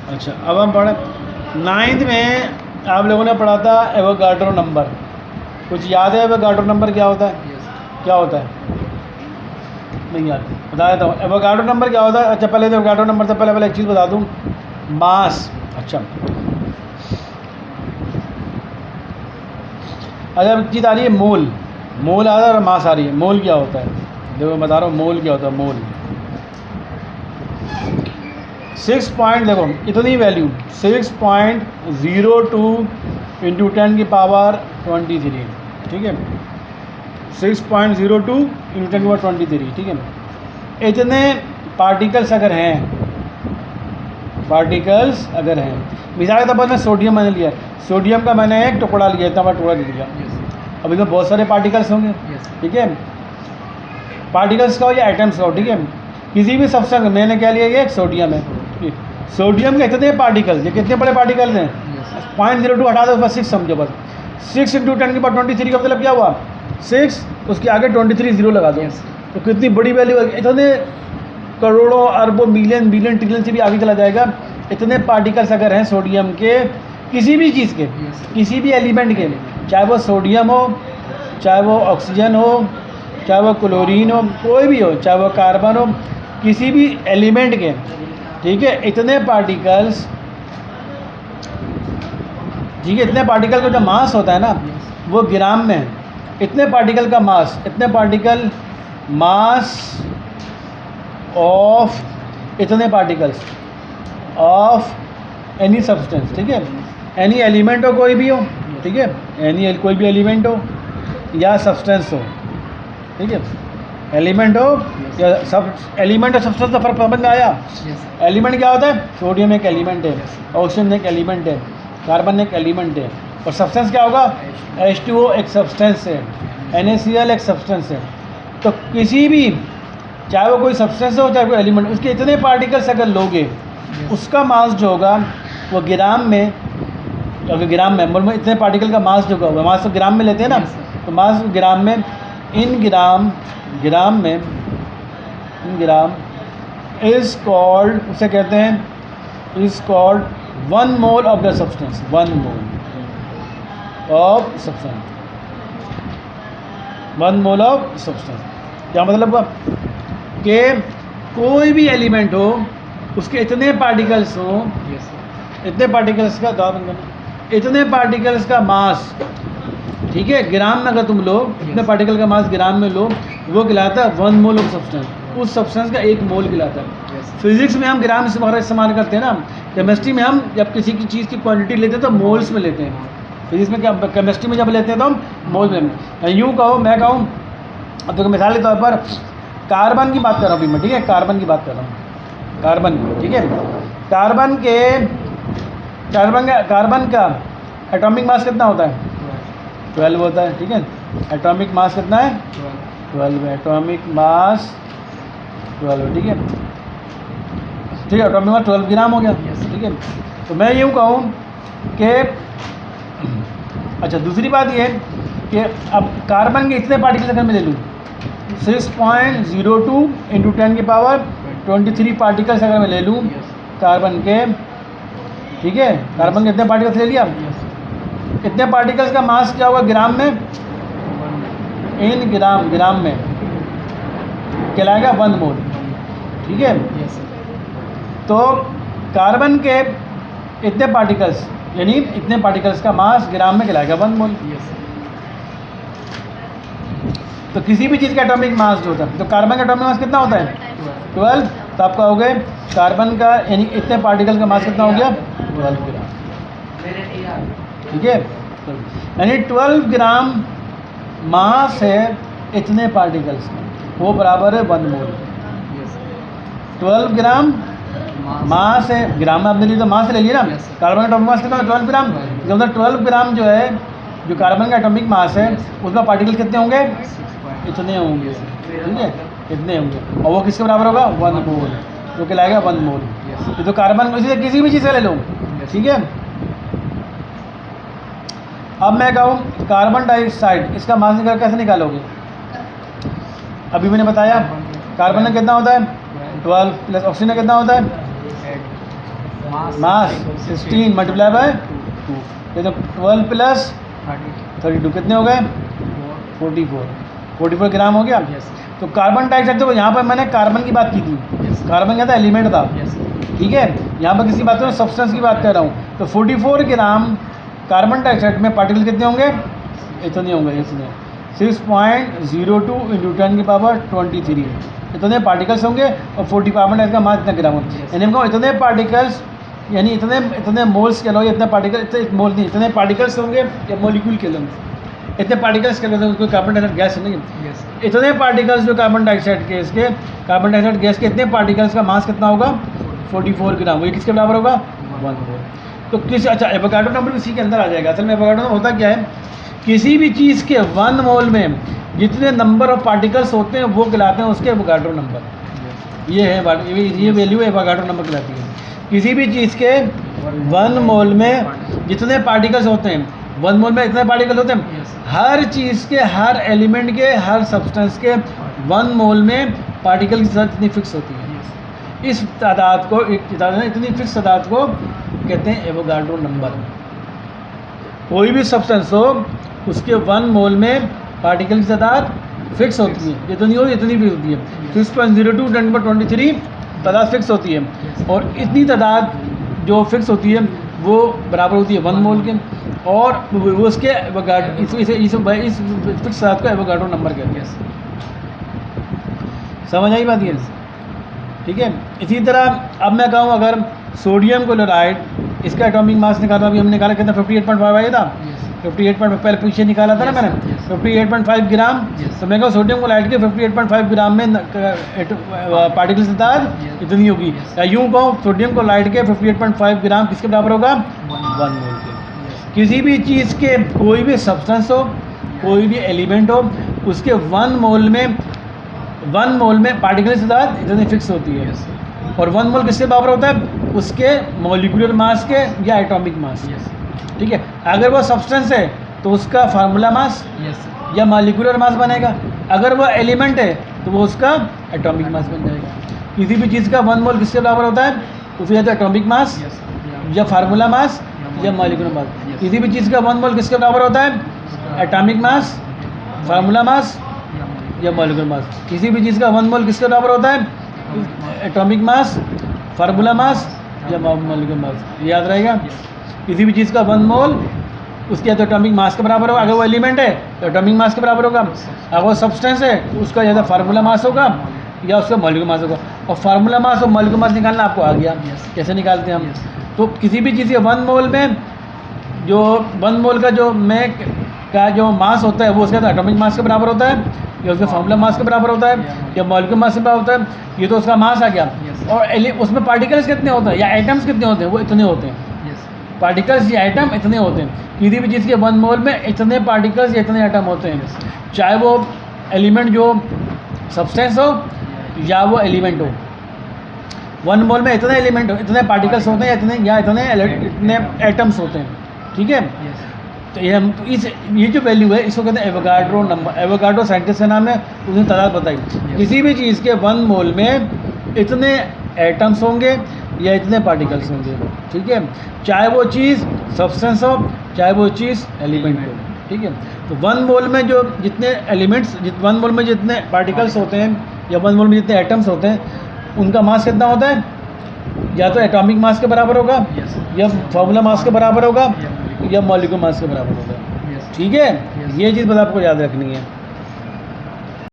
अच्छा, अब हम पढ़े 9th में आप लोगों ने पढ़ा था एवोगाड्रो नंबर। कुछ याद है एवोगाड्रो नंबर क्या होता है? क्या होता है? नहीं याद, बता देता हूँ। एवोगाड्रो नंबर क्या होता है? अच्छा, पहले तो एवोगाड्रो नंबर से पहले एक चीज़ बता दूँ, मास। अच्छा, एक चीज़ आ रही है मोल, मोल आ रहा है और मास आ रही है। मोल क्या होता है? देखो बता रहा हूँ, मोल क्या होता है। मोल 6 पॉइंट, देखो इतनी वैल्यू 6.02 इंटू 10 की पावर 23, ठीक है। 6.02 इंटू 10 की पावर 23, ठीक है। इतने पार्टिकल्स अगर हैं, पार्टिकल्स अगर हैं, मिसाल के तौर पर मैं सोडियम मैंने लिया, सोडियम का मैंने एक टुकड़ा लिया, इतना बड़ा टुकड़ा ले लिया। अब इसमें बहुत सारे पार्टिकल्स होंगे, ठीक है। पार्टिकल्स का हो या एटम्स का हो, ठीक है। किसी भी सब्सटेंस, मैंने क्या लिया, ये एक सोडियम है। सोडियम के इतने पार्टिकल्स, ये कितने बड़े पार्टिकल्स हैं? 0.02 हटा दो, बस 6 समझो, बस 6 इंटू 10 की पावर 23 का मतलब क्या हुआ? 6, उसके आगे 23 जीरो लगा दो, तो कितनी बड़ी वैल्यू है। इतने करोड़ों अरबों मिलियन बिलियन ट्रिलियन से भी आगे चला जाएगा। इतने पार्टिकल्स अगर हैं सोडियम के, किसी भी चीज़ के, किसी भी एलिमेंट के, चाहे वो सोडियम हो, चाहे वो ऑक्सीजन हो, चाहे वो क्लोरीन हो, कोई भी हो, चाहे वो कार्बन हो, किसी भी एलिमेंट के, ठीक है, इतने पार्टिकल्स, ठीक है, इतने पार्टिकल का जो मास होता है ना, वो ग्राम में है। इतने पार्टिकल का मास, इतने पार्टिकल मास ऑफ इतने पार्टिकल्स ऑफ एनी सब्सटेंस, ठीक है, एनी एलिमेंट हो, कोई भी हो, ठीक है, एनी कोई भी एलिमेंट हो या सब्सटेंस हो, ठीक है, एलिमेंट हो या सब एलिमेंट और सब्सटेंस का फर्क समझ में आया? एलिमेंट क्या होता है? सोडियम एक एलिमेंट है, ऑक्सीजन एक एलिमेंट है, कार्बन एक एलिमेंट है, और सब्सटेंस क्या होगा? H2O एक सब्सटेंस है, NaCl एक सब्सटेंस है। तो किसी भी, चाहे वो कोई सब्सटेंस हो चाहे कोई एलिमेंट, उसके इतने पार्टिकल्स अगर लोगे, उसका मास जो होगा वो ग्राम में, अगर ग्राम में इतने पार्टिकल का मास जो होगा, मास तो ग्राम में लेते हैं ना, तो मास ग्राम में, इन ग्राम इज कॉल्ड, उसे कहते हैं, is called 1 mole of the substance, 1 mole of substance, 1 mole of substance. क्या मतलब कि कोई भी एलिमेंट हो, उसके इतने पार्टिकल्स हो, इतने पार्टिकल्स का इतने पार्टिकल्स का मास, ठीक है, ग्राम में अगर तुम लो, इतने पार्टिकल का मास ग्राम में लो, वो कहलाता है 1 मोल ऑफ सब्सटेंस। उस सब्सटेंस का 1 मोल कहलाता है। फिजिक्स में हम ग्राम से इस्तेमाल करते हैं ना, केमिस्ट्री में हम जब किसी की चीज़ की क्वांटिटी लेते हैं तो मोल्स में लेते हैं। फिजिक्स में क्या, केमिस्ट्री में जब लेते हैं तो हम मोल में। यूँ कहो, मैं कहूँ, अब देखो मिसाल के तौर पर कार्बन की बात कर रहा हूँ अभी मैं, ठीक है, कार्बन की बात कर रहा हूँ, कार्बन, ठीक है। कार्बन का एटॉमिक मास कितना होता है? 12 होता है, ठीक है। एटॉमिक मास कितना है? 12 है। एटॉमिक मास 12, ठीक है, ठीक है। एटॉमिक मास 12 ग्राम हो गया, ठीक है। तो मैं यूँ कहूँ कि, अच्छा दूसरी बात ये है कि अब कार्बन के इतने पार्टिकल अगर मैं ले लूँ, 6.02 इंटू 10 की पावर 23 पार्टिकल्स अगर मैं ले लूँ कार्बन के, ठीक है, कार्बन के इतने पार्टिकल्स ले लिया, इतने पार्टिकल्स का मास क्या होगा ग्राम में? इन ग्राम में कहलाएगा 1 मोल, ठीक है। तो कार्बन के इतने पार्टिकल्स, यानी इतने पार्टिकल्स का मास ग्राम में कहलाएगा 1 मोल। तो किसी भी चीज़ का एटॉमिक मास जो होता है, तो कार्बन का एटॉमिक मास कितना होता है? 12। तो आपका हो गया कार्बन का, यानी इतने पार्टिकल का मास कितना हो गया? 12 ग्राम, ठीक है। यानी 12 ग्राम मास है इतने पार्टिकल्स का, वो बराबर है 1 मोल। 12 ग्राम मास है, ग्राम में आपने लिए तो मास ले लिया ना, कार्बन का एटॉमिक मास कितना है? 12 ग्राम। इसका मतलब 12 ग्राम जो है, जो कार्बन का एटॉमिक मास है, उसमें पार्टिकल कितने होंगे? इतने होंगे, ठीक है, इतने होंगे। और वो किसके बराबर होगा? 1 मोल, जो कहलाएगा 1 मोल। तो कार्बन को इसी किसी भी चीज़ से ले लो, ठीक है। अब मैं कहूँ कार्बन डाइऑक्साइड, इसका मास निकाल कैसे निकालोगे? अभी मैंने बताया कार्बन में कितना होता है? 12 प्लस ऑक्सीजन में कितना होता है? मास 16 मल्टीप्लाई बाय 2, ये तो 12 प्लस 32 कितने हो गए 44 ग्राम हो गया। तो कार्बन डाइऑक्साइड, तो यहाँ पर मैंने कार्बन की बात की थी, कार्बन क्या था, एलिमेंट था, ठीक है। यहाँ पर किसी बात में सब्सटेंस की बात कर रहा हूँ। तो 44 ग्राम कार्बन डाइऑक्साइड में पार्टिकल कितने होंगे, इतने होंगे, इतने 6.02 इंटू 10 की पावर 23 इतने पार्टिकल्स होंगे। और 40 कार्बन डाइऑक्साइड का मास इतना ग्राम होगा, यानी हमको इतने पार्टिकल्स, यानी इतने मोल्स के लो, इतने पार्टिकल, इतने मोल नहीं, इतने पार्टिकल्स होंगे या मॉलिक्यूल के लोग, इतने पार्टिकल्स के लोग, उसको कार्बन डाइऑक्साइड गैस नहीं, इतने पार्टिकल्स जो कार्बन डाइऑक्साइड के, इसके कार्बन डाइऑक्साइड गैस के इतने पार्टिकल्स का मास कितना होगा 44 ग्राम, वही किसके बराबर होगा 1 मोल। तो किस, अच्छा एवोगाड्रो नंबर इसी के अंदर आ जाएगा। असल में एवोगाड्रो नंबर होता क्या है, किसी भी चीज़ के 1 मोल में जितने नंबर ऑफ पार्टिकल्स होते हैं वो कहलाते हैं उसके एवोगाड्रो नंबर। ये है, ये वैल्यू एवोगाड्रो नंबर कहलाती है। किसी भी चीज़ के 1 मोल में जितने पार्टिकल्स होते हैं, 1 मोल में इतने पार्टिकल होते हैं, हर चीज़ के, हर एलिमेंट के, हर सब्सटेंस के 1 मोल में पार्टिकल की तादाद इतनी फिक्स होती है। इस तादाद को, इतनी फिक्स तादाद को कहते हैं एवोगाड्रो नंबर। कोई भी सब्सटेंस हो उसके 1 मोल में पार्टिकल की तादाद फिक्स होती है, जितनी हो इतनी भी होती है। 6.02 10 की पावर 23 तादाद फिक्स होती है, और इतनी तादाद जो फिक्स होती है वो बराबर होती है 1 मोल के, और वो उसके इस फिक्स तादाद को एवोगाड्रो नंबर कहते हैं। समझ आई बात ये, ठीक है। इसी तरह अब मैं कहूँ, अगर सोडियम क्लोराइड, इसका एटॉमिक मास निकाला, अभी हमने निकाला कितना 58.5 आया था, 58. पहले पीछे निकाला था ना मैंने, 58.5 ग्राम। तो मैं कहूँ सोडियम क्लोराइड के 58.5 ग्राम में पार्टिकल्स की तादाद इतनी होगी। या यूँ कहूँ सोडियम क्लोराइड के 58.5 ग्राम किसके बराबर होगा 1 मोल के। किसी भी चीज़ के, कोई भी सब्सटेंस हो, कोई भी एलिमेंट हो, उसके 1 मोल में पार्टिकल्स की तादाद इतनी फिक्स होती है। और 1 मोल किसके बराबर होता है, उसके मॉलिक्यूलर मास के या एटॉमिक मास, ठीक है। अगर वो सब्सटेंस है तो उसका फार्मूला मास या मॉलिक्यूलर मास बनेगा, अगर वो एलिमेंट है तो वो उसका एटॉमिक मास बन जाएगा। किसी भी चीज़ का 1 मोल किसके बराबर होता है, उसके या तो एटॉमिक मास या फार्मूला मास या मॉलिक्यूलर मास। किसी भी चीज़ का 1 मोल किसके बराबर होता है, एटॉमिक मास, फार्मूला मास या मॉलिक्यूलर मास। किसी भी चीज़ का 1 मोल किसके बराबर होता है, एटॉमिक मास, फार्मूला मास या मॉलिक्यूलर मास, याद रहेगा। किसी भी चीज़ का 1 मोल उसके या तो एटॉमिक मास के बराबर होगा, अगर वो एलिमेंट है तो एटॉमिक मास के बराबर होगा, अगर वो सब्सटेंस है उसका या तो फार्मूला मास होगा या उसका मॉलिक्यूलर मास होगा। और फार्मूला मास और मॉलिक्यूलर मास निकालना आपको आ गया, कैसे निकालते हैं हम। तो किसी भी चीज़ के 1 मोल में, जो 1 मोल का जो मास होता है वो उसका एटॉमिक मास के बराबर होता है, या उसके फार्मूला मास के बराबर होता है, या मॉलिक्यूलर मास के बराबर होता है। ये तो उसका मास आ गया। और उसमें पार्टिकल्स कितने होते हैं या एटम्स कितने होते हैं, वो इतने होते हैं। पार्टिकल्स या एटम इतने होते हैं। किसी भी चीज़ के 1 मोल में इतने पार्टिकल्स या इतने एटम होते हैं, चाहे वो एलिमेंट जो सब्सटेंस हो या वो एलिमेंट हो। 1 मोल में इतने एलिमेंट हो, इतने पार्टिकल्स होते हैं, इतने एटम्स होते हैं, ठीक है। तो ये जो वैल्यू है इसको कहते हैं एवोगाड्रो नंबर। एवोगाड्रो साइंटिस्ट का नाम है, उसने तादाद बताई। किसी भी चीज़ के 1 मोल में इतने एटम्स होंगे या इतने पार्टिकल्स होंगे, ठीक है, चाहे वो चीज़ सब्सटेंस हो चाहे वो चीज़ एलिमेंट हो, ठीक है। तो 1 मोल में जो जितने एलिमेंट्स, 1 मोल में जितने पार्टिकल्स होते हैं या 1 मोल में जितने एटम्स होते हैं, उनका मास कितना होता है, या तो एटॉमिक मास के बराबर होगा, या फार्मूला मास के बराबर होगा, या मॉलिक्यूलर मास के बराबर होगा, ठीक है। ये चीज़ बस आपको याद रखनी है।